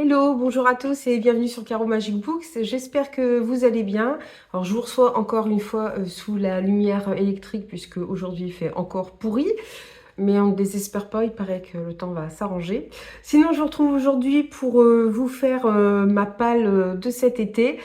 Hello, bonjour à tous et bienvenue sur Caro Magic Books. J'espère que vous allez bien. Alors je vous reçois encore une fois sous la lumière électrique puisque aujourd'hui il fait encore pourri. Mais on ne désespère pas, il paraît que le temps va s'arranger. Sinon je vous retrouve aujourd'hui pour vous faire ma palle de cet été.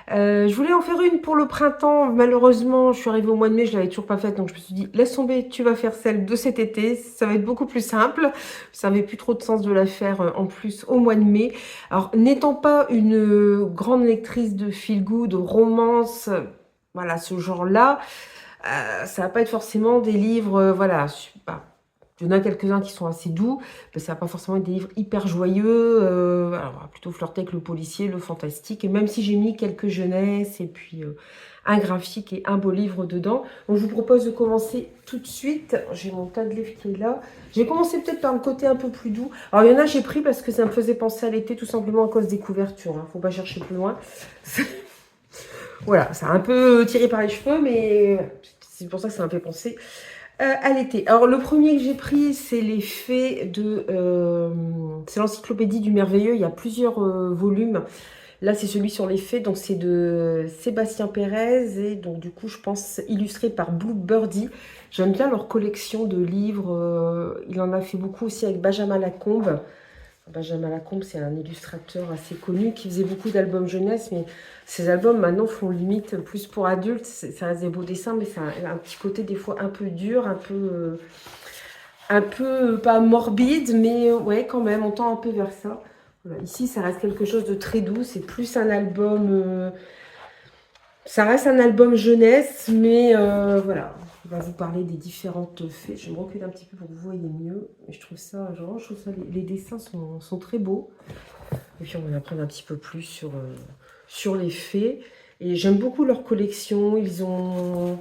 Je voulais en faire une pour le printemps. Malheureusement, je suis arrivée au mois de mai, je l'avais toujours pas faite. Donc je me suis dit, laisse tomber, tu vas faire celle de cet été. Ça va être beaucoup plus simple. Ça n'avait plus trop de sens de la faire en plus au mois de mai. Alors, n'étant pas une grande lectrice de feel good, de romance, voilà, ce genre-là, ça va pas être forcément des livres, voilà, bah, il y en a quelques-uns qui sont assez doux, mais ça va pas forcément être des livres hyper joyeux. Alors, on va plutôt flirter avec le policier, le fantastique. Et même si j'ai mis quelques jeunesses et puis un graphique et un beau livre dedans. Donc, je vous propose de commencer tout de suite. J'ai mon tas de livres qui est là. J'ai commencé peut-être par le côté un peu plus doux. Alors, il y en a, j'ai pris parce que ça me faisait penser à l'été, tout simplement à cause des couvertures. Hein. Faut pas chercher plus loin. Voilà, ça a un peu tiré par les cheveux, mais c'est pour ça que ça m'a fait penser à l'été. Alors, le premier que j'ai pris, c'est les Fées de... c'est l'Encyclopédie du Merveilleux. Il y a plusieurs volumes. Là, c'est celui sur les Fées. Donc, c'est de Sébastien Pérez. Et donc, du coup, je pense illustré par Blue Birdie. J'aime bien leur collection de livres. Il en a fait beaucoup aussi avec Benjamin Lacombe. Benjamin Lacombe, c'est un illustrateur assez connu qui faisait beaucoup d'albums jeunesse, mais ces albums maintenant font limite plus pour adultes. Ça reste des beaux dessins, mais ça a un petit côté des fois un peu dur, un peu pas morbide, mais ouais, quand même, on tend un peu vers ça. Voilà. Ici, ça reste quelque chose de très doux. C'est plus un album. Ça reste un album jeunesse, mais voilà. On va vous parler des différentes fées. Je vais me reculer un petit peu pour que vous voyez mieux. Je trouve ça, les dessins sont très beaux. Et puis on va en apprendre un petit peu plus sur les fées. Et j'aime beaucoup leur collection. Ils ont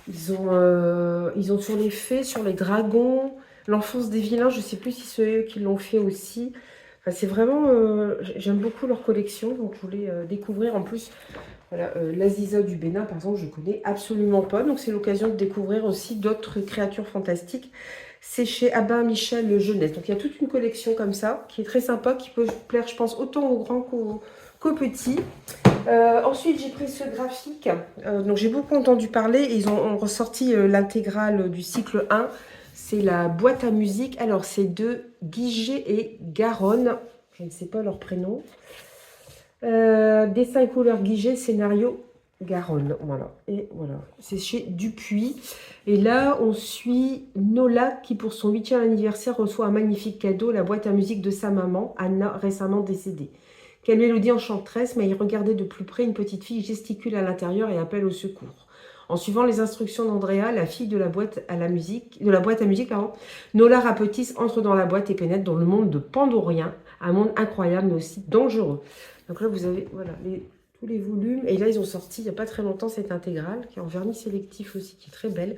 sur les fées, sur les dragons, l'enfance des vilains. Je ne sais plus si c'est eux qui l'ont fait aussi. Enfin, c'est vraiment, j'aime beaucoup leur collection. Donc je voulais découvrir en plus. Voilà, l'Aziza du Bénin, par exemple, je ne connais absolument pas. Donc, c'est l'occasion de découvrir aussi d'autres créatures fantastiques. C'est chez Abba Michel Jeunesse. Donc, il y a toute une collection comme ça, qui est très sympa, qui peut plaire, je pense, autant aux grands qu'aux petits. Ensuite, j'ai pris ce graphique. Donc, j'ai beaucoup entendu parler. Ils ont ressorti l'intégrale du cycle 1. C'est la boîte à musique. Alors, c'est de Guiget et Garonne. Je ne sais pas leur prénom. Dessin et couleur Guiget, scénario Garonne. Voilà. Et voilà. C'est chez Dupuis. Et là, on suit Nola qui, pour son 8e anniversaire, reçoit un magnifique cadeau, la boîte à musique de sa maman, Anna, récemment décédée. Quelle mélodie enchanteresse, mais à y regarder de plus près, une petite fille gesticule à l'intérieur et appelle au secours. En suivant les instructions d'Andrea, la fille de la boîte à musique, pardon, Nola rapetisse, entre dans la boîte et pénètre dans le monde de Pandorien, un monde incroyable mais aussi dangereux. Donc là, vous avez voilà, tous les volumes. Et là, ils ont sorti il n'y a pas très longtemps cette intégrale, qui est en vernis sélectif aussi, qui est très belle.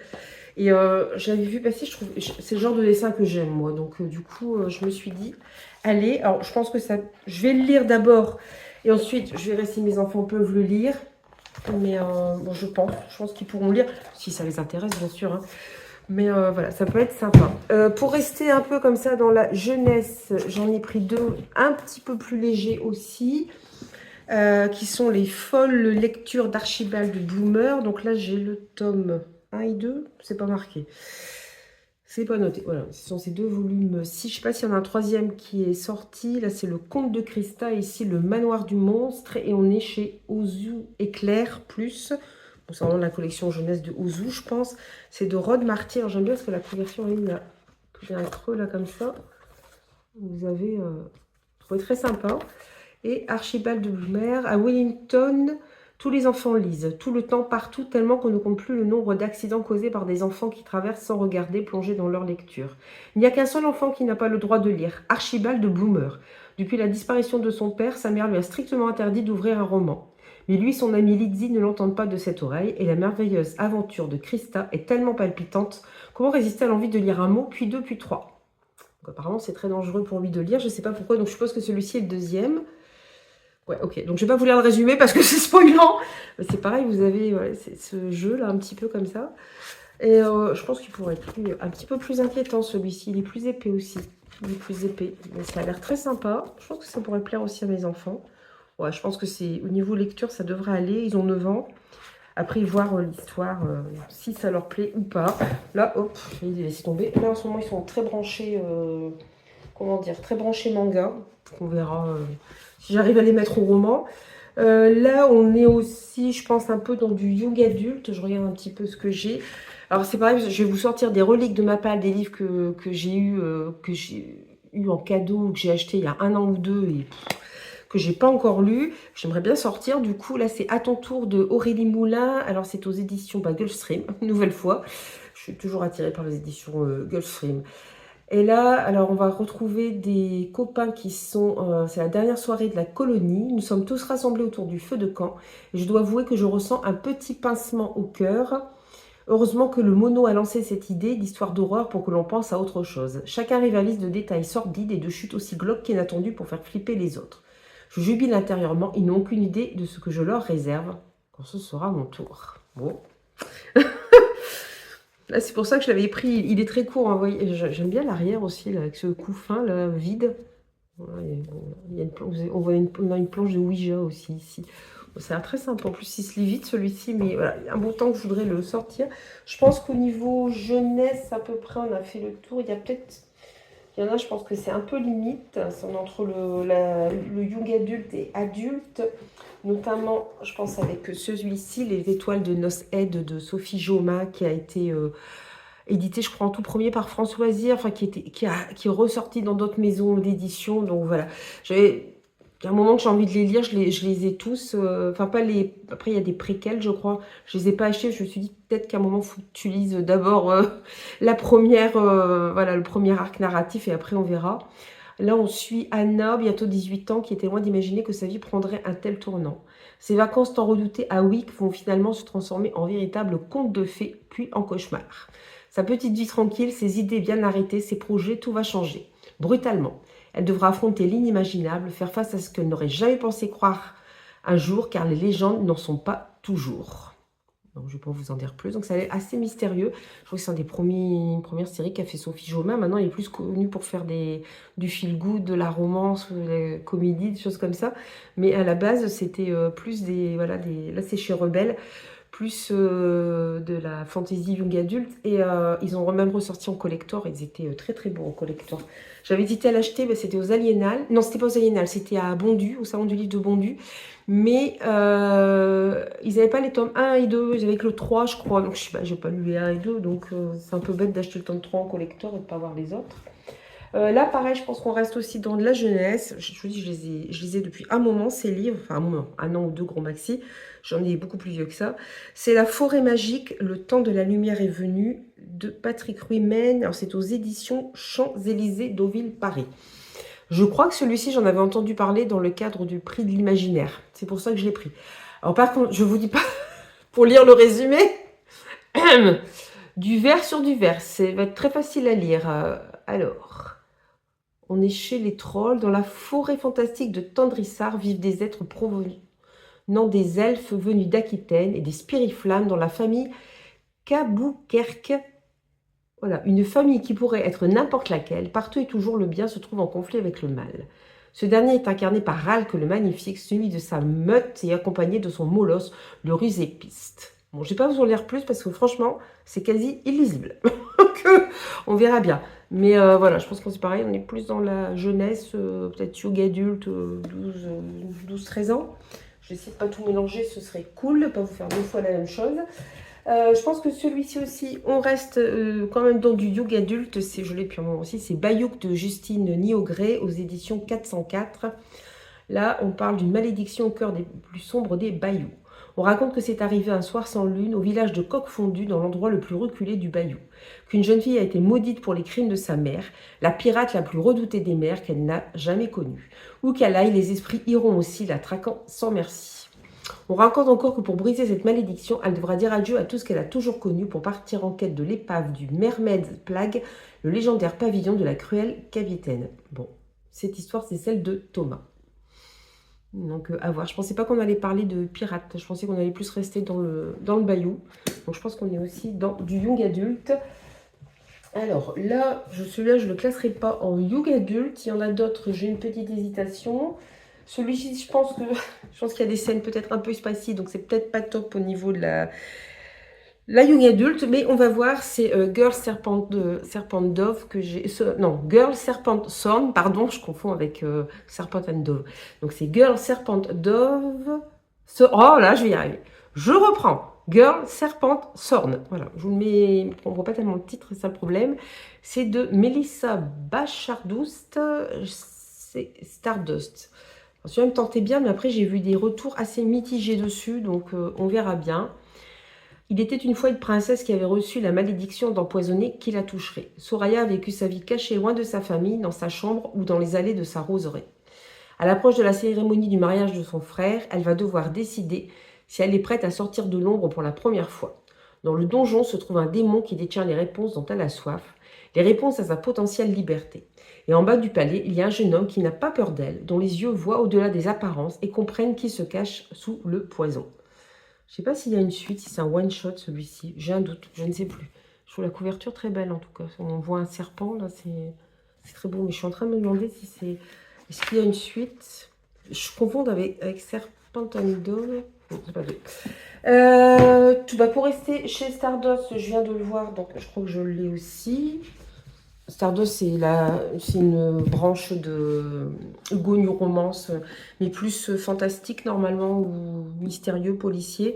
Et j'avais vu passer, je trouve, c'est le genre de dessin que j'aime, moi. Donc, du coup, je me suis dit, allez, alors je pense que ça, je vais le lire d'abord. Et ensuite, je verrai si mes enfants peuvent le lire. Mais bon, je pense qu'ils pourront lire, si ça les intéresse, bien sûr. Hein. Mais voilà, ça peut être sympa. Pour rester un peu comme ça dans la jeunesse, j'en ai pris deux un petit peu plus légers aussi, qui sont les folles lectures d'Archibald Bloomer. Donc là, j'ai le tome 1 et 2, c'est pas marqué. C'est pas noté. Voilà, ce sont ces deux volumes-ci. Je sais pas s'il y en a un troisième qui est sorti. Là, c'est le Conte de Christa. Ici, le Manoir du Monstre. Et on est chez Ozu Éclair Plus. Bon, c'est vraiment la collection jeunesse de Ozu, je pense. C'est de Rod Marty. Alors, j'aime bien parce que la couverture, j'ai un creux là comme ça. Vous avez trouvé très sympa. Et Archibald de Bloomer. À Wellington, tous les enfants lisent, tout le temps, partout, tellement qu'on ne compte plus le nombre d'accidents causés par des enfants qui traversent sans regarder, plongés dans leur lecture. Il n'y a qu'un seul enfant qui n'a pas le droit de lire, Archibald de Bloomer. Depuis la disparition de son père, sa mère lui a strictement interdit d'ouvrir un roman. Mais lui et son ami Lizzie ne l'entendent pas de cette oreille, et la merveilleuse aventure de Christa est tellement palpitante. Comment résister à l'envie de lire un mot, puis deux, puis trois? Donc, apparemment, c'est très dangereux pour lui de lire, je ne sais pas pourquoi, donc je suppose que celui-ci est le deuxième. Ouais, ok. Donc, je vais pas vous lire le résumé parce que c'est spoilant. C'est pareil, vous avez ce jeu là, un petit peu comme ça. Et je pense qu'il pourrait être un petit peu plus inquiétant, celui-ci. Il est plus épais aussi. Il est plus épais. Mais ça a l'air très sympa. Je pense que ça pourrait plaire aussi à mes enfants. Ouais, je pense que c'est au niveau lecture, ça devrait aller. Ils ont 9 ans. Après, voir l'histoire, si ça leur plaît ou pas. Là, hop, je vais les laisser tomber. Là, en ce moment, ils sont très branchés, comment dire, très branchés manga. On verra si j'arrive à les mettre au roman. Là, on est aussi, je pense, un peu dans du young adulte. Je regarde un petit peu ce que j'ai. Alors, c'est pareil, je vais vous sortir des reliques de ma palle, des livres que j'ai eu en cadeau, ou que j'ai acheté il y a 1 an ou 2 et que j'ai pas encore lu. J'aimerais bien sortir. Du coup, là, c'est À ton tour de Aurélie Moulin. Alors, c'est aux éditions Gulfstream, une nouvelle fois. Je suis toujours attirée par les éditions Gulfstream. Et là, alors, on va retrouver des copains qui sont... c'est la dernière soirée de la colonie. Nous sommes tous rassemblés autour du feu de camp. Et je dois avouer que je ressens un petit pincement au cœur. Heureusement que le mono a lancé cette idée d'histoire d'horreur pour que l'on pense à autre chose. Chacun rivalise de détails sordides et de chutes aussi glauques qu'inattendues pour faire flipper les autres. Je jubile intérieurement, ils n'ont aucune idée de ce que je leur réserve quand ce sera mon tour. Bon. Là, c'est pour ça que je l'avais pris. Il est très court, hein, j'aime bien l'arrière aussi, là, avec ce coup fin, là, vide. Voilà, on a une planche de Ouija aussi ici. Ça a l'air très simple. En plus, il se lit vite celui-ci, mais voilà, il y a un beau temps que je voudrais le sortir. Je pense qu'au niveau jeunesse, à peu près, on a fait le tour. Il y a peut-être... Il y en a, je pense que c'est un peu limite. C'est entre le young adulte et adulte. Notamment, je pense avec celui-ci, Les étoiles de Noces Aide de Sophie Joma, qui a été édité, je crois, en tout premier par Françoisier, enfin, qui est ressorti dans d'autres maisons d'édition. Donc voilà. Il y a un moment que j'ai envie de les lire, je les ai tous. Enfin, pas les. Après, il y a des préquels, je crois. Je les ai pas achetés. Je me suis dit peut-être qu'à un moment, il faut que tu lises d'abord la première, voilà, le premier arc narratif et après on verra. Là, on suit Anna, bientôt 18 ans, qui était loin d'imaginer que sa vie prendrait un tel tournant. Ses vacances tant redoutées à Wick vont finalement se transformer en véritable conte de fées, puis en cauchemar. Sa petite vie tranquille, ses idées bien arrêtées, ses projets, tout va changer. Brutalement. Elle devra affronter l'inimaginable, faire face à ce qu'elle n'aurait jamais pensé croire un jour, car les légendes n'en sont pas toujours. Donc, je ne vais pas vous en dire plus. Donc, ça est assez mystérieux. Je crois que c'est un des premières séries qu'a fait Sophie Jomain. Maintenant, elle est plus connue pour faire du feel-good, de la romance, de la comédie, des choses comme ça. Mais à la base, c'était plus là, c'est chez Rebelle, plus de la fantasy young adulte. Et ils ont même ressorti en collector. Ils étaient très, très beaux en collector. J'avais hésité à l'acheter, mais c'était aux Aliénales. Non, c'était pas aux Aliénales, c'était à Bondu, au salon du livre de Bondu. Mais ils n'avaient pas les tomes 1 et 2, ils avaient que le 3, je crois. Donc, je sais pas, j'ai pas lu les 1 et 2, donc c'est un peu bête d'acheter le tome 3 en collector et de ne pas voir les autres. Là, pareil, je pense qu'on reste aussi dans de la jeunesse. Je vous dis, je les ai depuis un moment, ces livres. Enfin, un moment, 1 an ou 2, gros maxi. J'en ai beaucoup plus vieux que ça. C'est La forêt magique, le temps de la lumière est venu, de Patrick Ruimen. Alors, c'est aux éditions Champs-Élysées, Deauville, Paris. Je crois que celui-ci, j'en avais entendu parler dans le cadre du prix de l'imaginaire. C'est pour ça que je l'ai pris. Alors, par contre, je vous dis pas, pour lire le résumé, du vers sur du vers. Ça va être très facile à lire. Alors... On est chez les trolls. Dans la forêt fantastique de Tendrissar vivent des êtres provenant des elfes venus d'Aquitaine et des spiriflammes dans la famille Kaboukerk. Voilà, une famille qui pourrait être n'importe laquelle. Partout et toujours, le bien se trouve en conflit avec le mal. Ce dernier est incarné par Ralk le Magnifique, celui de sa meute et accompagné de son molosse, le rusé Piste. Bon, je ne vais pas vous en lire plus parce que franchement, c'est quasi illisible. Donc, on verra bien. Mais voilà, je pense qu'on c'est pareil, on est plus dans la jeunesse, peut-être yoga adulte, 12-13 ans. Je vais essayer de ne pas tout mélanger, ce serait cool, de ne pas vous faire 2 fois la même chose. Je pense que celui-ci aussi, on reste quand même dans du yoga adulte, je l'ai depuis un moment aussi, c'est Bayouk de Justine Niogré aux éditions 404. Là, on parle d'une malédiction au cœur des plus sombres des Bayous. On raconte que c'est arrivé un soir sans lune au village de Coq-Fondu, dans l'endroit le plus reculé du Bayou. Qu'une jeune fille a été maudite pour les crimes de sa mère, la pirate la plus redoutée des mers qu'elle n'a jamais connue. Où qu'elle aille, les esprits iront aussi, la traquant sans merci. On raconte encore que pour briser cette malédiction, elle devra dire adieu à tout ce qu'elle a toujours connu pour partir en quête de l'épave du Mermaid's Plague, le légendaire pavillon de la cruelle capitaine. Bon, cette histoire, c'est celle de Thomas. Donc, à voir. Je pensais pas qu'on allait parler de pirates. Je pensais qu'on allait plus rester dans le bayou. Donc, je pense qu'on est aussi dans du young adulte. Alors, là, celui-là, je ne le classerai pas en young adulte. Il y en a d'autres, j'ai une petite hésitation. Celui-ci, je pense qu'il y a des scènes peut-être un peu spicy. Donc, c'est peut-être pas top au niveau de la young adulte, mais on va voir, c'est Girl Serpent Dove que j'ai... non, Girl Serpent Thorn, pardon, je confonds avec Serpent and Dove. Donc c'est Girl Serpent Dove... oh là, je vais y arriver. Je reprends. Girl Serpent Thorn. Voilà, je vous le mets... On ne voit pas tellement le titre, c'est ça le problème. C'est de Melissa Bachardoust, c'est Stardust. Celui-là me tentait bien, mais après j'ai vu des retours assez mitigés dessus, donc on verra bien. Il était une fois une princesse qui avait reçu la malédiction d'empoisonner qui la toucherait. Soraya a vécu sa vie cachée loin de sa famille, dans sa chambre ou dans les allées de sa roseraie. À l'approche de la cérémonie du mariage de son frère, elle va devoir décider si elle est prête à sortir de l'ombre pour la première fois. Dans le donjon se trouve un démon qui détient les réponses dont elle a soif, les réponses à sa potentielle liberté. Et en bas du palais, il y a un jeune homme qui n'a pas peur d'elle, dont les yeux voient au-delà des apparences et comprennent qui se cache sous le poison. Je ne sais pas s'il y a une suite, si c'est un one-shot celui-ci. J'ai un doute, je ne sais plus. Je trouve la couverture très belle en tout cas. On voit un serpent, là, c'est très beau. Mais je suis en train de me demander si c'est... Est-ce qu'il y a une suite? Je confonds avec Serpent and Dove. Non, c'est pas vrai. Pour rester chez Stardust, je viens de le voir, donc je crois que je l'ai aussi. Stardust, c'est une branche de Hugo New Romance, mais plus fantastique normalement, ou mystérieux, policier.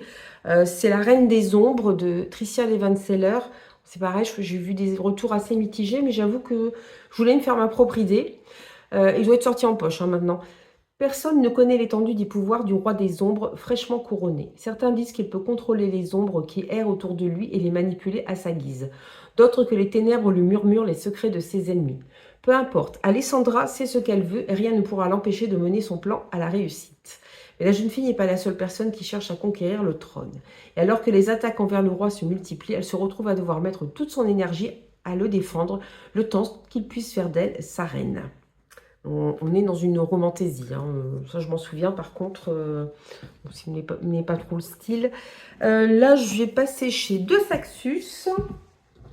C'est La Reine des Ombres de Tricia Levenseller. C'est pareil, j'ai vu des retours assez mitigés, mais j'avoue que je voulais me faire ma propre idée. Il doit être sorti en poche maintenant. Personne ne connaît l'étendue des pouvoirs du roi des ombres fraîchement couronné. Certains disent qu'il peut contrôler les ombres qui errent autour de lui et les manipuler à sa guise. D'autres que les ténèbres lui murmurent les secrets de ses ennemis. Peu importe, Alessandra sait ce qu'elle veut et rien ne pourra l'empêcher de mener son plan à la réussite. Mais la jeune fille n'est pas la seule personne qui cherche à conquérir le trône. Et alors que les attaques envers le roi se multiplient, elle se retrouve à devoir mettre toute son énergie à le défendre, le temps qu'il puisse faire d'elle sa reine. On est dans une romantaisie, hein. Ça je m'en souviens, par contre, ce n'est pas trop le style. Là, je vais passer chez De Saxus.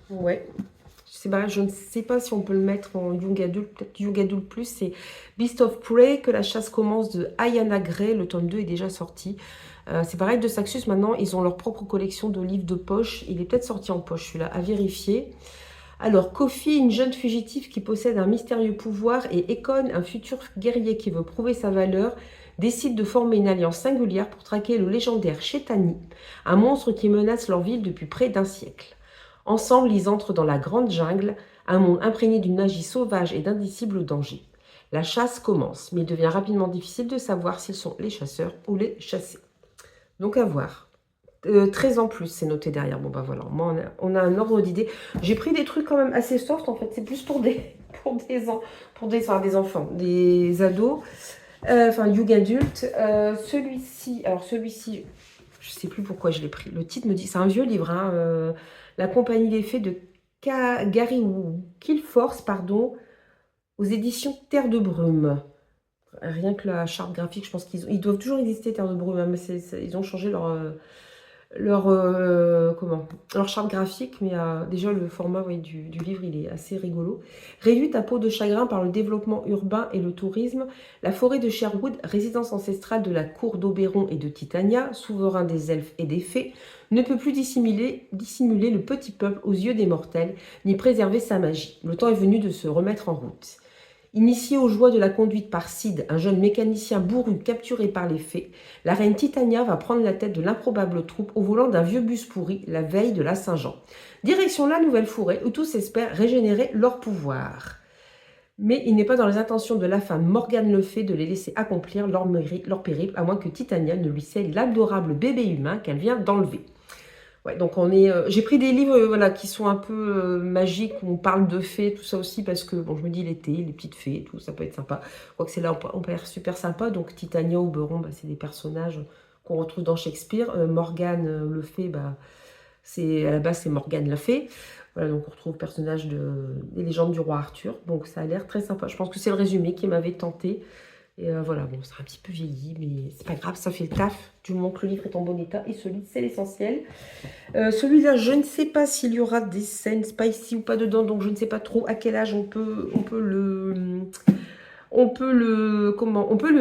Ouais, je ne sais pas si on peut le mettre en Young Adult, peut-être Young Adult Plus, c'est Beast of Prey, que la chasse commence de Ayana Gray, le tome 2 est déjà sorti. C'est pareil, De Saxus, maintenant, ils ont leur propre collection de livres de poche. Il est peut-être sorti en poche, celui-là, à vérifier. Alors, Kofi, une jeune fugitive qui possède un mystérieux pouvoir, et Ekon, un futur guerrier qui veut prouver sa valeur, décident de former une alliance singulière pour traquer le légendaire Shetani, un monstre qui menace leur ville depuis près d'un siècle. Ensemble, ils entrent dans la grande jungle, un monde imprégné d'une magie sauvage et d'indicibles dangers. La chasse commence, mais il devient rapidement difficile de savoir s'ils sont les chasseurs ou les chassés. Donc à voir. 13 ans plus, c'est noté derrière. Bon, bah voilà, moi, on a un ordre d'idée. J'ai pris des trucs quand même assez soft, en fait. C'est plus pour des enfants, des ados, young adultes. Celui-ci, je sais plus pourquoi je l'ai pris. Le titre me dit, c'est un vieux livre, hein, La Compagnie des Fées de Gary Killforce, pardon, aux éditions Terre de Brume. Rien que la charte graphique, je pense qu'ils doivent toujours exister, Terre de Brume, hein, mais ils ont changé leur charte graphique, mais déjà le format du livre, il est assez rigolo. Réduite à peau de chagrin par le développement urbain et le tourisme, la forêt de Sherwood, résidence ancestrale de la cour d'Oberon et de Titania, souverain des elfes et des fées, ne peut plus dissimuler le petit peuple aux yeux des mortels, ni préserver sa magie. Le temps est venu de se remettre en route. Initiée aux joies de la conduite par Sid, un jeune mécanicien bourru capturé par les fées, la reine Titania va prendre la tête de l'improbable troupe au volant d'un vieux bus pourri la veille de la Saint-Jean. Direction la nouvelle forêt où tous espèrent régénérer leur pouvoir. Mais il n'est pas dans les intentions de la femme Morgane Le Fay de les laisser accomplir leur périple, à moins que Titania ne lui cède l'adorable bébé humain qu'elle vient d'enlever. Ouais, donc j'ai pris des livres qui sont un peu magiques, où on parle de fées, tout ça aussi, parce que je me dis l'été, les petites fées, tout, ça peut être sympa. Je crois que c'est là on peut être super sympa. Donc Titania, Oberon, c'est des personnages qu'on retrouve dans Shakespeare. Morgane Le Fay, à la base c'est Morgane la Fée. Voilà, donc on retrouve le personnage des légendes du roi Arthur. Donc ça a l'air très sympa. Je pense que c'est le résumé qui m'avait tenté. Et voilà, bon, c'est un petit peu vieilli, mais c'est pas grave, ça fait le taf. Du moment que le livre est en bon état et solide, c'est l'essentiel. Celui-là, je ne sais pas s'il y aura des scènes spicy ou pas dedans, donc je ne sais pas trop à quel âge on peut le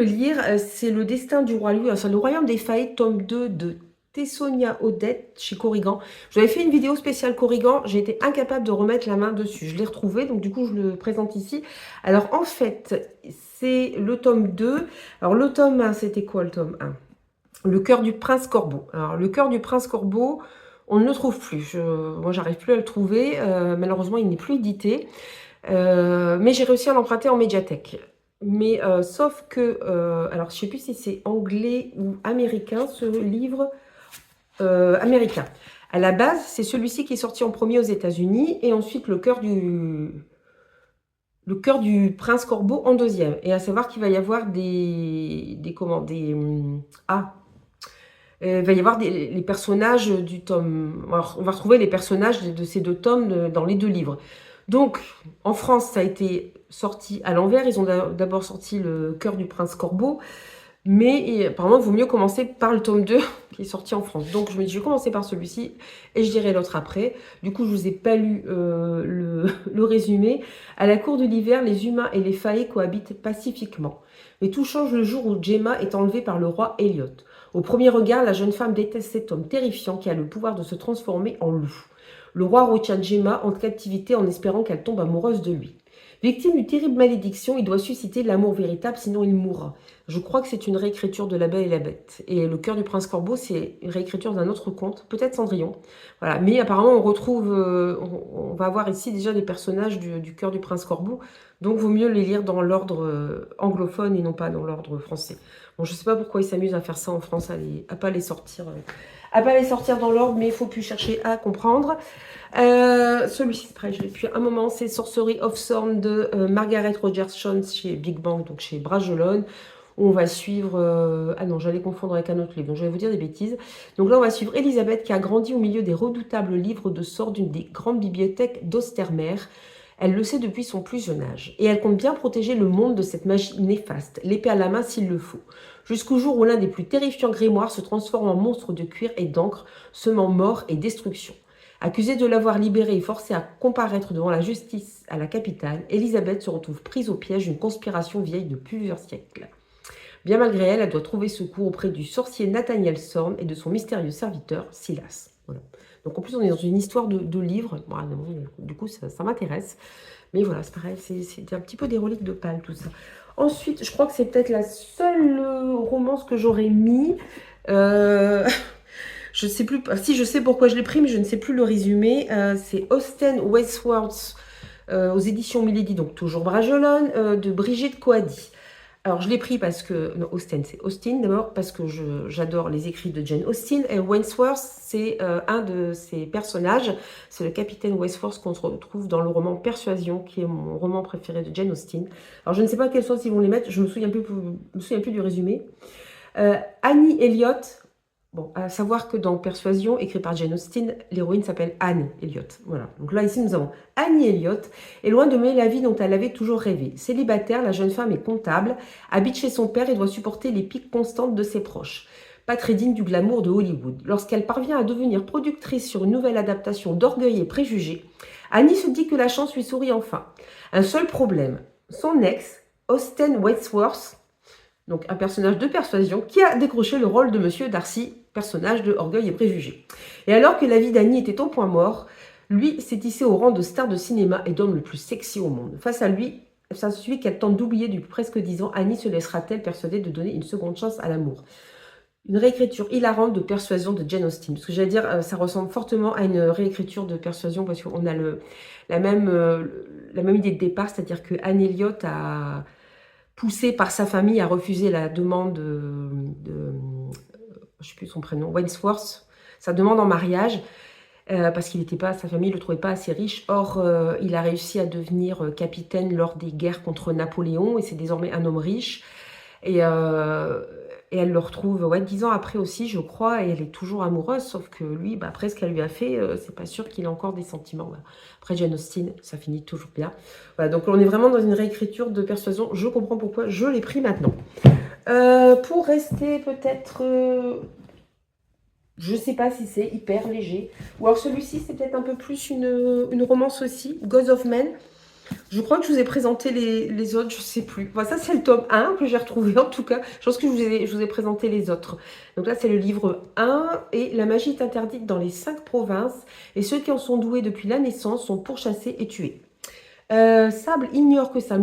lire. C'est Le Destin du Roi Louis, c'est Le Royaume des Failles, tome 2 de Tessonia Odette chez Corrigan. J'avais fait une vidéo spéciale Corrigan, j'ai été incapable de remettre la main dessus. Je l'ai retrouvé, donc du coup je le présente ici. Alors en fait, c'est le tome 2. Alors le tome 1, c'était quoi le tome 1? Le cœur du prince Corbeau. Alors le cœur du prince Corbeau, on ne le trouve plus. Moi, j'arrive plus à le trouver. Malheureusement, il n'est plus édité. Mais j'ai réussi à l'emprunter en médiathèque. Mais sauf que, alors je sais plus si c'est anglais ou américain, ce livre américain. À la base, c'est celui-ci qui est sorti en premier aux États-Unis et ensuite le cœur du prince Corbeau en deuxième. Et à savoir qu'il va y avoir il va y avoir les personnages du tome. Alors, on va retrouver les personnages de ces deux tomes dans les deux livres. Donc, en France, ça a été sorti à l'envers. Ils ont d'abord sorti le cœur du prince Corbeau. Mais apparemment, il vaut mieux commencer par le tome 2 qui est sorti en France. Donc, je me dis, je vais commencer par celui-ci et je dirai l'autre après. Du coup, je ne vous ai pas lu le résumé. À la cour de l'hiver, les humains et les faillis cohabitent pacifiquement. Mais tout change le jour où Gemma est enlevée par le roi Elliot. Au premier regard, la jeune femme déteste cet homme terrifiant qui a le pouvoir de se transformer en loup. Le roi retient Gemma en captivité en espérant qu'elle tombe amoureuse de lui. Victime d'une terrible malédiction, il doit susciter l'amour véritable, sinon il mourra. Je crois que c'est une réécriture de La Belle et la Bête. Et Le Cœur du Prince Corbeau, c'est une réécriture d'un autre conte, peut-être Cendrillon. Voilà. Mais apparemment, on retrouve, on va avoir ici déjà des personnages du Cœur du Prince Corbeau. Donc, vaut mieux les lire dans l'ordre anglophone et non pas dans l'ordre français. Bon, je ne sais pas pourquoi ils s'amusent à faire ça en France, à pas les sortir dans l'ordre, mais il faut plus chercher à comprendre. Celui-ci, c'est pareil, je l'ai depuis un moment, c'est Sorcery of Thorn de Margaret Rogerson chez Big Bang, donc chez Bragelonne. On va suivre... ah non, j'allais confondre avec un autre livre, donc je vais vous dire des bêtises. Donc là, on va suivre Elisabeth qui a grandi au milieu des redoutables livres de sorts d'une des grandes bibliothèques d'Ostermer. Elle le sait depuis son plus jeune âge. Et elle compte bien protéger le monde de cette magie néfaste, l'épée à la main s'il le faut. Jusqu'au jour où l'un des plus terrifiants grimoires se transforme en monstre de cuir et d'encre, semant mort et destruction. Accusée de l'avoir libérée et forcée à comparaître devant la justice à la capitale, Elisabeth se retrouve prise au piège d'une conspiration vieille de plusieurs siècles. Bien malgré elle, elle doit trouver secours auprès du sorcier Nathaniel Thorne et de son mystérieux serviteur, Silas. Voilà. Donc en plus, on est dans une histoire de livre. Bon, du coup, ça m'intéresse. Mais voilà, c'est pareil, c'est un petit peu des reliques de Pâle, tout ça. Ensuite, je crois que c'est peut-être la seule romance que j'aurais mis. Je sais plus, si je sais pourquoi je l'ai pris, mais je ne sais plus le résumé. C'est Austen Westworth aux éditions Milady, donc toujours Bragelonne, de Brigitte Coady. Alors, je l'ai pris parce que... Non, Austen, c'est Austin d'abord, parce que j'adore les écrits de Jane Austen. Et Wentworth, c'est un de ses personnages. C'est le capitaine Wentworth qu'on se retrouve dans le roman Persuasion, qui est mon roman préféré de Jane Austen. Alors, je ne sais pas quelle sorte ils vont les mettre. Je me souviens plus du résumé. Annie Elliot. Bon, à savoir que dans Persuasion, écrit par Jane Austen, l'héroïne s'appelle Anne Elliot. Voilà. Donc là, ici, nous avons Annie Elliot, est loin de mener la vie dont elle avait toujours rêvé. Célibataire, la jeune femme est comptable, habite chez son père et doit supporter les piques constantes de ses proches. Pas très digne du glamour de Hollywood. Lorsqu'elle parvient à devenir productrice sur une nouvelle adaptation d'Orgueil et Préjugés, Annie se dit que la chance lui sourit enfin. Un seul problème, son ex, Austen Wentworth, donc un personnage de Persuasion, qui a décroché le rôle de Monsieur Darcy, personnage de Orgueil et Préjugés. Et alors que la vie d'Annie était au point mort, lui s'est hissé au rang de star de cinéma et d'homme le plus sexy au monde. Face à lui, celui qu'elle tente d'oublier depuis presque 10 ans, Annie se laissera-t-elle persuader de donner une seconde chance à l'amour? Une réécriture hilarante de Persuasion de Jane Austen. Parce que j'allais dire, ça ressemble fortement à une réécriture de Persuasion parce qu'on a la même idée de départ, c'est-à-dire que Anne Elliot a poussé par sa famille à refuser la demande de je ne sais plus son prénom, Wentworth, sa demande en mariage, parce qu'il n'était pas, sa famille ne le trouvait pas assez riche. Or, il a réussi à devenir capitaine lors des guerres contre Napoléon, et c'est désormais un homme riche. Et Et elle le retrouve, ouais, 10 ans après aussi, je crois, et elle est toujours amoureuse, sauf que lui, bah, après ce qu'elle lui a fait, c'est pas sûr qu'il ait encore des sentiments. Voilà. Après Jane Austen, ça finit toujours bien. Voilà, donc on est vraiment dans une réécriture de Persuasion. Je comprends pourquoi je l'ai pris maintenant. Pour rester peut-être... je sais pas si c'est hyper léger. Ou alors celui-ci, c'est peut-être un peu plus une romance aussi, Gods of Men. Je crois que je vous ai présenté les autres, je sais plus. Voilà, ça, c'est le tome 1 que j'ai retrouvé en tout cas. Je pense que je vous ai présenté les autres. Donc là, c'est le livre 1 et la magie est interdite dans les 5 provinces et ceux qui en sont doués depuis la naissance sont pourchassés et tués. Sable ignore que sa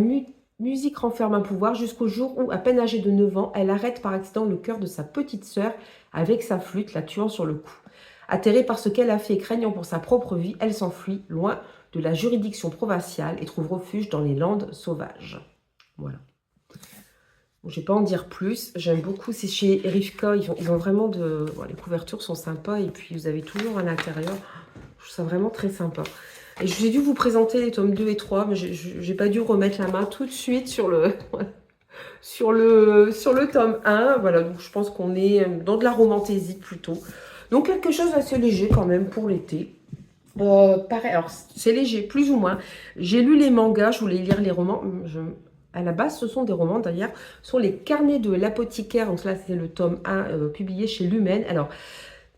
musique renferme un pouvoir jusqu'au jour où, à peine âgée de 9 ans, elle arrête par accident le cœur de sa petite sœur avec sa flûte, la tuant sur le coup. Atterrée par ce qu'elle a fait, craignant pour sa propre vie, elle s'enfuit loin de la juridiction provinciale et trouve refuge dans les landes sauvages. Voilà. Bon, je ne vais pas en dire plus. J'aime beaucoup. C'est chez Rivka. Ils ont vraiment de... Bon, les couvertures sont sympas et puis vous avez toujours à l'intérieur. Je trouve ça vraiment très sympa. Et j'ai dû vous présenter les tomes 2 et 3, mais je n'ai pas dû remettre la main tout de suite sur le... sur le tome 1. Voilà, donc je pense qu'on est dans de la romantaisie plutôt. Donc quelque chose d'assez léger quand même pour l'été. Pareil, alors c'est léger, plus ou moins. J'ai lu les mangas, je voulais lire les romans. À la base, ce sont des romans d'ailleurs. Ce sont les carnets de l'apothicaire. Donc là, c'est le tome 1 publié chez Lumen. Alors,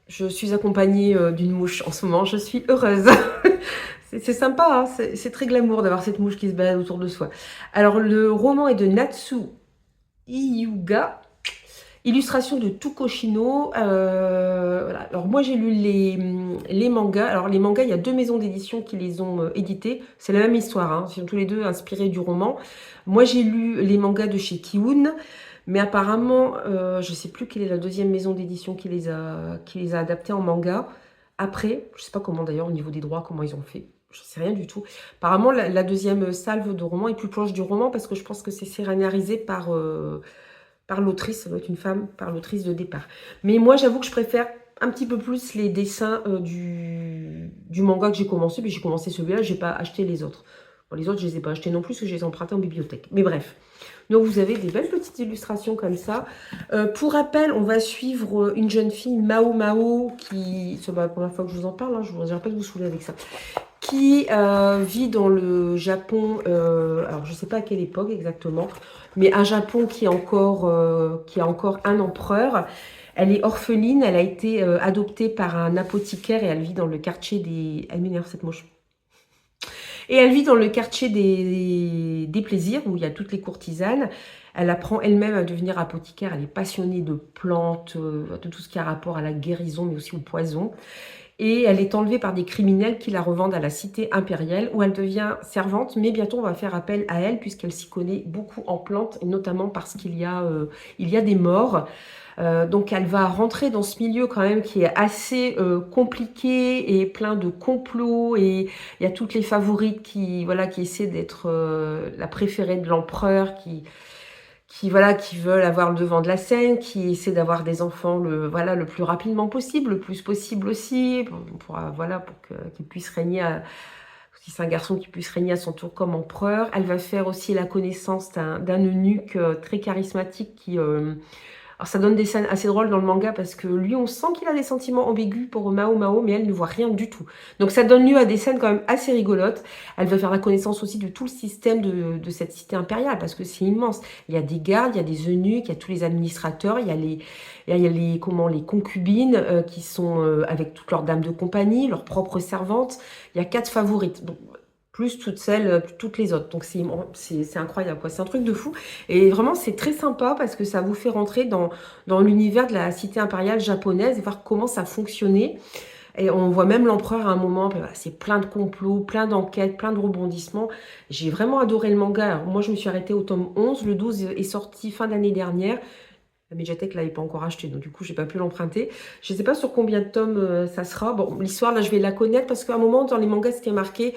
je suis accompagnée d'une mouche en ce moment. Je suis heureuse. C'est sympa, hein, c'est très glamour d'avoir cette mouche qui se balade autour de soi. Alors, le roman est de Natsu Iyuga. Illustration de Tukoshino. Voilà. Alors moi j'ai lu les mangas. Alors les mangas, il y a 2 maisons d'édition qui les ont édités. C'est la même histoire, hein. Ils sont tous les deux inspirés du roman. Moi j'ai lu les mangas de chez Kiun, mais apparemment, je ne sais plus quelle est la 2e maison d'édition qui les a adaptés en manga. Après, je ne sais pas comment d'ailleurs au niveau des droits, comment ils ont fait. Je ne sais rien du tout. Apparemment, la 2e salve de roman est plus proche du roman parce que je pense que c'est scénarisé par l'autrice, ça doit être une femme, par l'autrice de départ. Mais moi, j'avoue que je préfère un petit peu plus les dessins du manga que j'ai commencé. Puis j'ai commencé celui-là, je n'ai pas acheté les autres. Bon, les autres, je ne les ai pas achetés non plus, parce que je les ai empruntés en bibliothèque. Mais bref. Donc, vous avez des belles petites illustrations comme ça. Pour rappel, on va suivre une jeune fille, Mao Mao, qui... C'est la première fois que je vous en parle, hein, je ne vous dirai pas de vous saouler avec ça. Qui vit dans le Japon, alors je ne sais pas à quelle époque exactement, mais un Japon qui a encore un empereur. Elle est orpheline, elle a été adoptée par un apothicaire et elle vit dans le quartier des... Elle m'énerve cette mouche. Et elle vit dans le quartier des plaisirs, où il y a toutes les courtisanes. Elle apprend elle-même à devenir apothicaire, elle est passionnée de plantes, de tout ce qui a rapport à la guérison, mais aussi au poison. Et elle est enlevée par des criminels qui la revendent à la cité impériale où elle devient servante, mais bientôt on va faire appel à elle puisqu'elle s'y connaît beaucoup en plantes, et notamment parce qu'il y a des morts. Donc elle va rentrer dans ce milieu quand même qui est assez compliqué et plein de complots, et il y a toutes les favorites qui essaient d'être la préférée de l'empereur, qui veulent avoir le devant de la scène, qui essaient d'avoir des enfants le plus rapidement possible, le plus possible aussi, pour qu'il puisse régner, si c'est un garçon, qui puisse régner à son tour comme empereur. Elle va faire aussi la connaissance d'un eunuque très charismatique qui... alors ça donne des scènes assez drôles dans le manga parce que lui, on sent qu'il a des sentiments ambigus pour Mao Mao, mais elle ne voit rien du tout. Donc ça donne lieu à des scènes quand même assez rigolotes. Elle va faire la connaissance aussi de tout le système de cette cité impériale parce que c'est immense. Il y a des gardes, il y a des eunuques, il y a tous les administrateurs, il y a les concubines qui sont avec toutes leurs dames de compagnie, leurs propres servantes. Il y a 4 favorites. Donc, plus toutes les autres. Donc c'est incroyable, quoi. C'est un truc de fou. Et vraiment, c'est très sympa parce que ça vous fait rentrer dans l'univers de la cité impériale japonaise et voir comment ça fonctionnait. Et on voit même l'empereur à un moment, c'est plein de complots, plein d'enquêtes, plein de rebondissements. J'ai vraiment adoré le manga. Alors, moi, je me suis arrêtée au tome 11. Le 12 est sorti fin d'année dernière. La médiathèque ne l'avait pas encore acheté, donc du coup, je n'ai pas pu l'emprunter. Je ne sais pas sur combien de tomes ça sera. Bon, l'histoire, là, je vais la connaître parce qu'à un moment, dans les mangas, c'était marqué...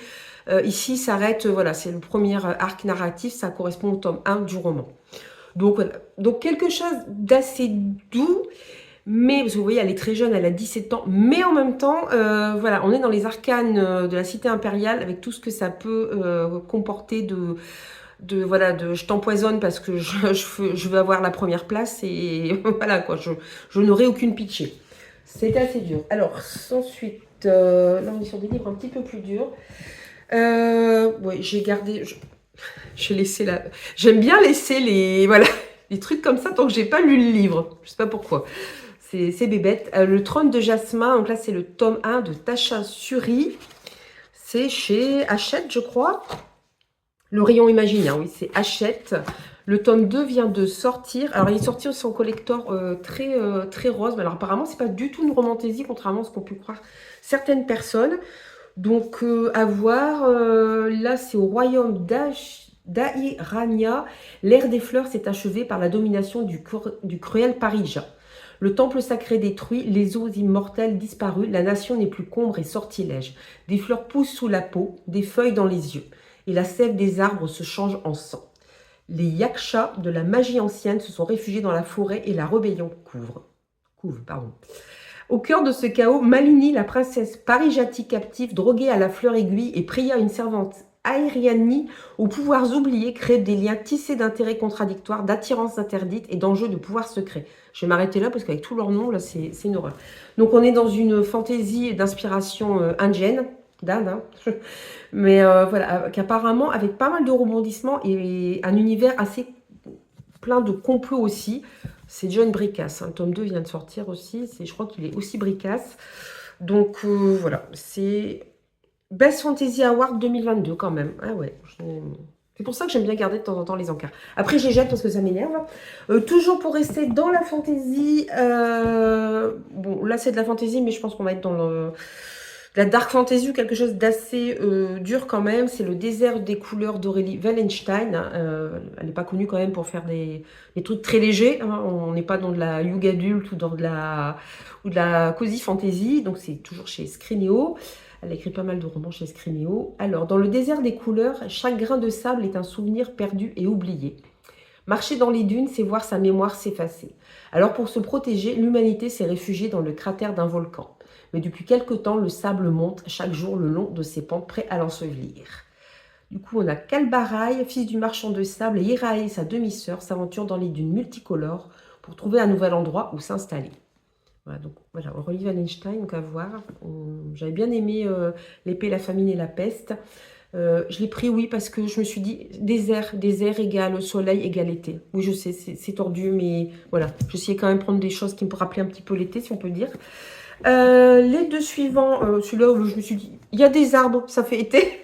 ici s'arrête, voilà, c'est le premier arc narratif, ça correspond au tome 1 du roman. Donc voilà, donc quelque chose d'assez doux, mais parce que vous voyez, elle est très jeune, elle a 17 ans, mais en même temps, voilà, on est dans les arcanes de la cité impériale avec tout ce que ça peut comporter voilà, je t'empoisonne parce que je veux avoir la première place et voilà quoi, je n'aurai aucune pitié. C'était assez dur. Alors, ensuite, là on est sur des livres un petit peu plus durs. Ouais, j'ai gardé, j'ai laissé la... J'aime bien laisser voilà, les trucs comme ça tant que j'ai pas lu le livre. Je sais pas pourquoi. C'est bébête. Le trône de Jasmin, donc là c'est le tome 1 de Tasha Suri. C'est chez Hachette, je crois. Le rayon imaginaire, oui, c'est Hachette. Le tome 2 vient de sortir. Alors, il est sorti aussi en collector très rose. Mais alors, apparemment, c'est pas du tout une romantaisie, contrairement à ce qu'ont pu croire certaines personnes. Donc, à voir. Là, c'est au royaume d'Airania. L'ère des fleurs s'est achevée par la domination du cruel Parija. Le temple sacré détruit, les eaux immortelles disparues, la nation n'est plus qu'ombre et sortilège. Des fleurs poussent sous la peau, des feuilles dans les yeux, et la sève des arbres se change en sang. Les yakshas de la magie ancienne se sont réfugiés dans la forêt et la rébellion couve. Au cœur de ce chaos, Malini, la princesse Parijati captive, droguée à la fleur aiguille et pria une servante Airiani aux pouvoirs oubliés, créer des liens tissés d'intérêts contradictoires, d'attirances interdites et d'enjeux de pouvoir secret. Je vais m'arrêter là parce qu'avec tous leurs noms, là, c'est une horreur. Donc, on est dans une fantaisie d'inspiration indienne, d'Inde, hein. Mais voilà, qu'apparemment, avec pas mal de rebondissements et un univers assez plein de complots aussi. C'est John Bricasse, hein. Le tome 2 vient de sortir aussi, je crois qu'il est aussi Bricasse. Donc voilà, c'est Best Fantasy Award 2022 quand même. Ah ouais, c'est pour ça que j'aime bien garder de temps en temps les encarts. Après, je les jette parce que ça m'énerve. Toujours pour rester dans la fantasy. Bon, là, c'est de la fantasy, mais je pense qu'on va être dans la dark fantasy ou quelque chose d'assez dur quand même. C'est le désert des couleurs d'Aurélie Wallenstein. Elle n'est pas connue quand même pour faire des trucs très légers, hein. On n'est pas dans de la young adulte ou dans de la cozy fantasy. Donc, c'est toujours chez Scrinéo. Elle a écrit pas mal de romans chez Scrinéo. Alors, dans le désert des couleurs, chaque grain de sable est un souvenir perdu et oublié. Marcher dans les dunes, c'est voir sa mémoire s'effacer. Alors, pour se protéger, l'humanité s'est réfugiée dans le cratère d'un volcan. Mais depuis quelque temps, le sable monte chaque jour le long de ses pentes, prêt à l'ensevelir. Du coup, on a Kalbarai, fils du marchand de sable, et Irae, sa demi-sœur, s'aventurent dans les dunes multicolores pour trouver un nouvel endroit où s'installer. Voilà, donc voilà, Aurélie Wallenstein, donc à voir. J'avais bien aimé L'épée, la famine et la peste. Je l'ai pris, oui, parce que je me suis dit, désert égale soleil égale été. Oui, je sais, c'est tordu, mais voilà. J'essayais quand même de prendre des choses qui me rappelaient un petit peu l'été, si on peut dire. Les deux suivants, celui-là, je me suis dit, il y a des arbres, ça fait été.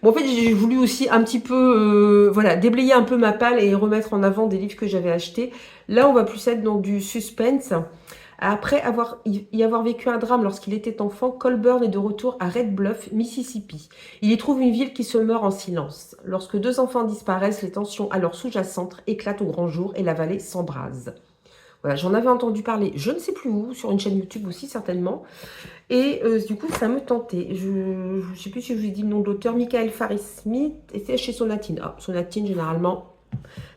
Bon, en fait, j'ai voulu aussi un petit peu, voilà, déblayer un peu ma palle et remettre en avant des livres que j'avais achetés. Là, on va plus être dans du suspense. Après y avoir vécu un drame lorsqu'il était enfant, Colburn est de retour à Red Bluff, Mississippi. Il y trouve une ville qui se meurt en silence. Lorsque deux enfants disparaissent, les tensions alors sous-jacentes éclatent au grand jour et la vallée s'embrase. Voilà, j'en avais entendu parler, je ne sais plus où, sur une chaîne YouTube aussi certainement. Et du coup, ça me tentait. Je ne sais plus si je vous ai dit le nom de l'auteur, Michael Faris Smith, et c'est chez Sonatine. Ah, Sonatine, généralement,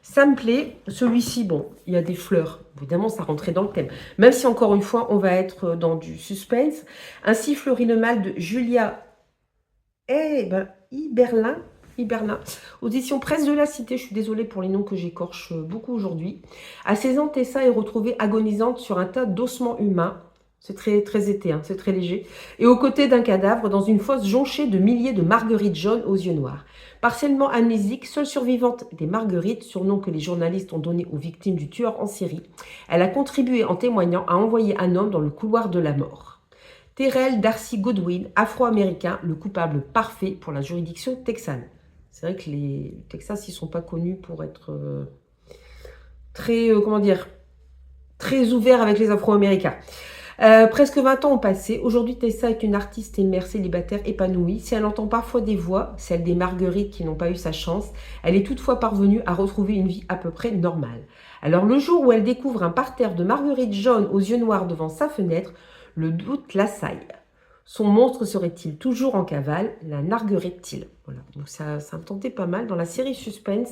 ça me plaît. Celui-ci, bon, il y a des fleurs. Évidemment, ça rentrait dans le thème. Même si, encore une fois, on va être dans du suspense. Ainsi fleurit le mal de Julia Hiberlin. Audition Presse de la Cité. Je suis désolée pour les noms que j'écorche beaucoup aujourd'hui. À 16 ans, Tessa est retrouvée agonisante sur un tas d'ossements humains. C'est très été, hein, c'est très léger. Et aux côtés d'un cadavre, dans une fosse jonchée de milliers de marguerites jaunes aux yeux noirs. Partiellement amnésique, seule survivante des marguerites, surnom que les journalistes ont donné aux victimes du tueur en série, elle a contribué en témoignant à envoyer un homme dans le couloir de la mort. Terrell Darcy Godwin, afro-américain, le coupable parfait pour la juridiction texane. C'est vrai que les Texas, ils ne sont pas connus pour être très ouverts avec les afro-américains. Presque 20 ans ont passé. Aujourd'hui, Tessa est une artiste et mère célibataire épanouie. Si elle entend parfois des voix, celles des marguerites qui n'ont pas eu sa chance, elle est toutefois parvenue à retrouver une vie à peu près normale. Alors le jour où elle découvre un parterre de marguerites jaunes aux yeux noirs devant sa fenêtre, le doute l'assaille. Son monstre serait-il toujours en cavale? La narguerait-il? Voilà, donc ça me tentait pas mal. Dans la série Suspense,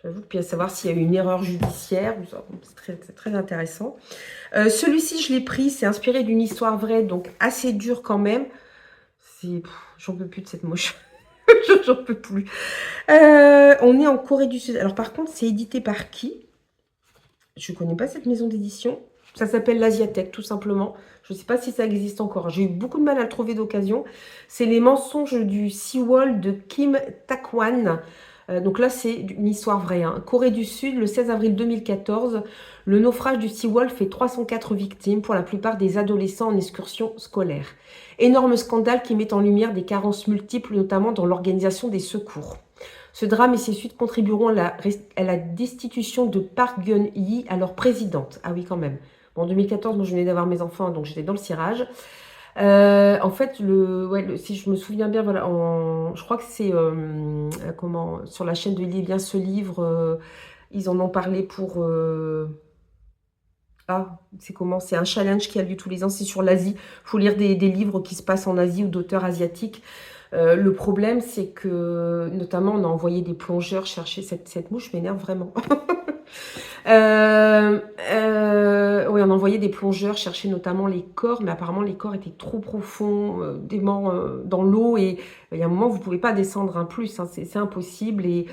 j'avoue que puis à savoir s'il y a eu une erreur judiciaire, c'est très intéressant. Celui-ci, je l'ai pris, c'est inspiré d'une histoire vraie, donc assez dur quand même. J'en peux plus de cette moche. J'en peux plus. On est en Corée du Sud. Alors par contre, c'est édité par qui? Je ne connais pas cette maison d'édition. Ça s'appelle l'Asiatech, tout simplement. Je ne sais pas si ça existe encore. J'ai eu beaucoup de mal à le trouver d'occasion. C'est Les mensonges du Seawall de Kim Tak-wan. Donc là, c'est une histoire vraie. Hein. Corée du Sud, le 16 avril 2014, le naufrage du Seawall fait 304 victimes, pour la plupart des adolescents en excursion scolaire. Énorme scandale qui met en lumière des carences multiples, notamment dans l'organisation des secours. Ce drame et ses suites contribueront à la destitution de Park Geun-hye, alors présidente. Ah oui, quand même. Bon, en 2014, moi, je venais d'avoir mes enfants, donc j'étais dans le cirage. En fait, si je me souviens bien, voilà, je crois que c'est sur la chaîne de Il est bien ce livre, ils en ont parlé pour... c'est un challenge qui a lieu tous les ans, c'est sur l'Asie. Il faut lire des livres qui se passent en Asie ou d'auteurs asiatiques. Le problème, c'est que, notamment, on a envoyé des plongeurs chercher cette mouche, m'énerve vraiment. Oui, on a envoyé des plongeurs chercher notamment les corps, mais apparemment les corps étaient trop profonds, dans l'eau, et il y a un moment, vous ne pouvez pas descendre un plus, hein, c'est impossible, et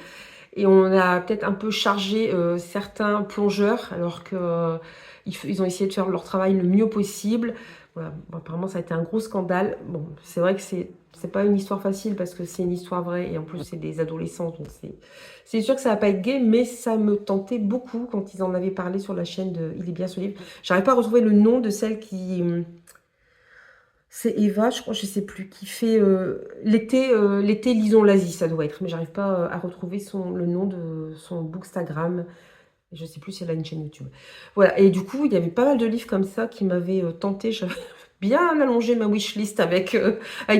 on a peut-être un peu chargé certains plongeurs, alors que ils ont essayé de faire leur travail le mieux possible. Voilà. Bon, apparemment, ça a été un gros scandale. Bon, c'est vrai que c'est pas une histoire facile parce que c'est une histoire vraie et en plus, c'est des adolescents. Donc, c'est sûr que ça va pas être gai, mais ça me tentait beaucoup quand ils en avaient parlé sur la chaîne de Il est bien ce livre. J'arrive pas à retrouver le nom de celle qui... C'est Eva, je crois, je sais plus, qui fait l'été, lisons l'Asie, ça doit être. Mais j'arrive pas à retrouver le nom de son bookstagram. Je sais plus si elle a une chaîne YouTube. Voilà, et du coup, il y avait pas mal de livres comme ça qui m'avaient tenté. J'avais bien allongé ma wishlist avec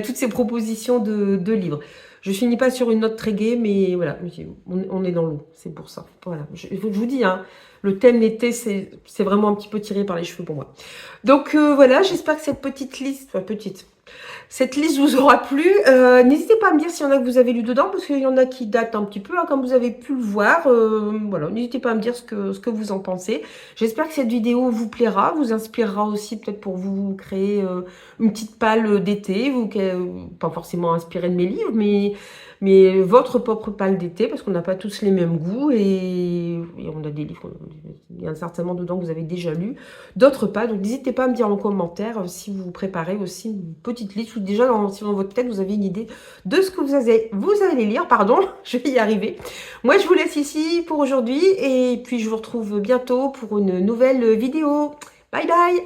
toutes ces propositions de livres. Je finis pas sur une note très gaie, mais voilà, on est dans l'eau, c'est pour ça. Voilà, je vous dis, hein, le thème d'été, c'est vraiment un petit peu tiré par les cheveux pour moi. Donc voilà, j'espère que cette petite liste, cette liste vous aura plu. N'hésitez pas à me dire s'il y en a que vous avez lu dedans, parce qu'il y en a qui datent un petit peu, hein, comme vous avez pu le voir. Voilà, n'hésitez pas à me dire ce que vous en pensez. J'espère que cette vidéo vous plaira, vous inspirera aussi peut-être pour vous créer une petite palle d'été, pas forcément inspirée de mes livres, mais votre propre palle d'été, parce qu'on n'a pas tous les mêmes goûts, et on a des livres, il y en a certainement dedans que vous avez déjà lu, d'autres pas. Donc n'hésitez pas à me dire en commentaire si vous préparez aussi une petite liste, ou déjà si dans votre tête vous avez une idée de ce que vous allez lire, pardon, je vais y arriver. Moi je vous laisse ici pour aujourd'hui, et puis je vous retrouve bientôt pour une nouvelle vidéo. Bye bye!